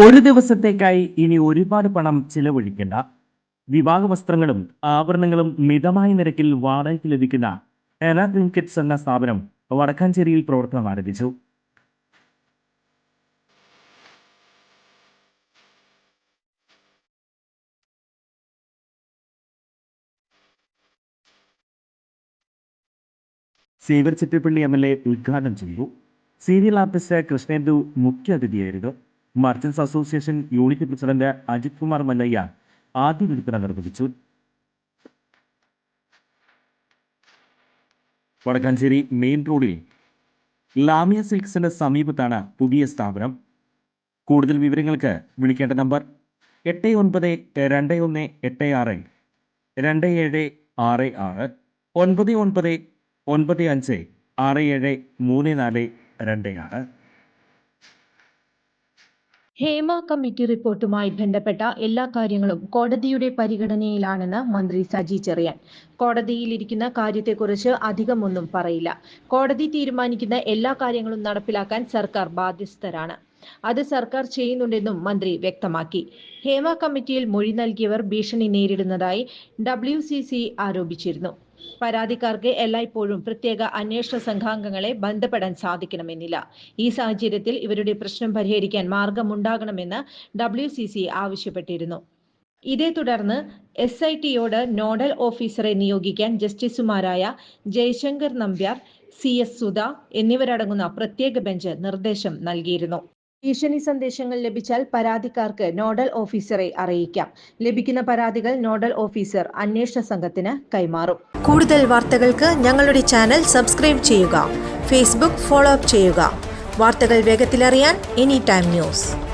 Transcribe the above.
ഒരു ദിവസത്തേക്കായി ഇനി ഒരുപാട് പണം ചിലവഴിക്കേണ്ട. വിവാഹ വസ്ത്രങ്ങളും ആഭരണങ്ങളും മിതമായ നിരക്കിൽ വാടകയ്ക്ക് ലഭിക്കുന്ന എന ട്രിnkets എന്ന സ്ഥാപനം വടക്കാഞ്ചേരിയിൽ പ്രവർത്തനം ആരംഭിച്ചു. സേവ്യർ ചിറ്റപ്പള്ളി MLA ഉദ്ഘാടനം ചെയ്തു. സീരിയൽ ആർട്ടിസ്റ്റ് കൃഷ്ണേന്ദു മുഖ്യ അതിഥിയായിരുന്നു. Merchants association unit president Ajith Kumar Mallayya ആദ്യ വിൽപ്പന നിർവഹിച്ചു. വടക്കാഞ്ചേരി മെയിൻ റോഡിൽ ലാമിയ സിൽക്സിന് സമീപത്താണ് പുതിയ സ്ഥാപനം. കൂടുതൽ വിവരങ്ങൾക്ക് വിളിക്കേണ്ട നമ്പർ 8921862766 9995673426. ഹേമ കമ്മിറ്റി റിപ്പോർട്ടുമായി ബന്ധപ്പെട്ട എല്ലാ കാര്യങ്ങളും കോടതിയുടെ പരിഗണനയിലാണെന്ന് മന്ത്രി സജി ചെറിയാൻ. കോടതിയിലിരിക്കുന്ന കാര്യത്തെക്കുറിച്ച് അധികമൊന്നും പറയില്ല. കോടതി തീരുമാനിക്കുന്ന എല്ലാ കാര്യങ്ങളും നടപ്പിലാക്കാൻ സർക്കാർ ബാധ്യസ്ഥരാണ്. അത് സർക്കാർ ചെയ്യുന്നുണ്ടെന്നും മന്ത്രി വ്യക്തമാക്കി. ഹേമ കമ്മിറ്റിയിൽ മൊഴി നൽകിയവർ ഭീഷണി നേരിടുന്നതായി WCC ആരോപിച്ചിരുന്നു. പരാതിക്കാർക്ക് എല്ലായ്പ്പോഴും പ്രത്യേക അന്വേഷണ സംഘാംഗങ്ങളെ ബന്ധപ്പെടാൻ സാധിക്കണമെന്നില്ല. ഈ സാഹചര്യത്തിൽ ഇവരുടെ പ്രശ്നം പരിഹരിക്കാൻ മാർഗമുണ്ടാകണമെന്ന് WCC ആവശ്യപ്പെട്ടിരുന്നു. ഇതേ തുടർന്ന് SITയോട് നോഡൽ ഓഫീസറെ നിയോഗിക്കാൻ ജസ്റ്റിസുമാരായ ജയശങ്കർ നമ്പ്യാർ, CS സുധ എന്നിവരടങ്ങുന്ന പ്രത്യേക ബെഞ്ച് നിർദ്ദേശം നൽകിയിരുന്നു. ഭീഷണി സന്ദേശങ്ങൾ ലഭിച്ചാൽ പരാതിക്കാർക്ക് നോഡൽ ഓഫീസറെ അറിയിക്കാം. ലഭിക്കുന്ന പരാതികൾ നോഡൽ ഓഫീസർ അന്വേഷണ സംഘത്തിന് കൈമാറും. കൂടുതൽ വാർത്തകൾക്ക് ഞങ്ങളുടെ ചാനൽ സബ്സ്ക്രൈബ് ചെയ്യുക. Facebook ഫോളോ അപ്പ് ചെയ്യുക. വാർത്തകൾ വേഗത്തിലറിയാൻ Anytime News.